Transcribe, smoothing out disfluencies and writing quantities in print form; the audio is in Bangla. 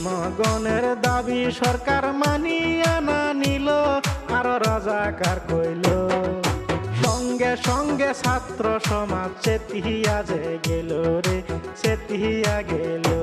জনগণের দাবি সরকার মানিয়া না নিল, আর রাজাকার কইল। সঙ্গে সঙ্গে ছাত্র সমাজ চেতিয়া যে গেল রে, চেতিয়া গেল।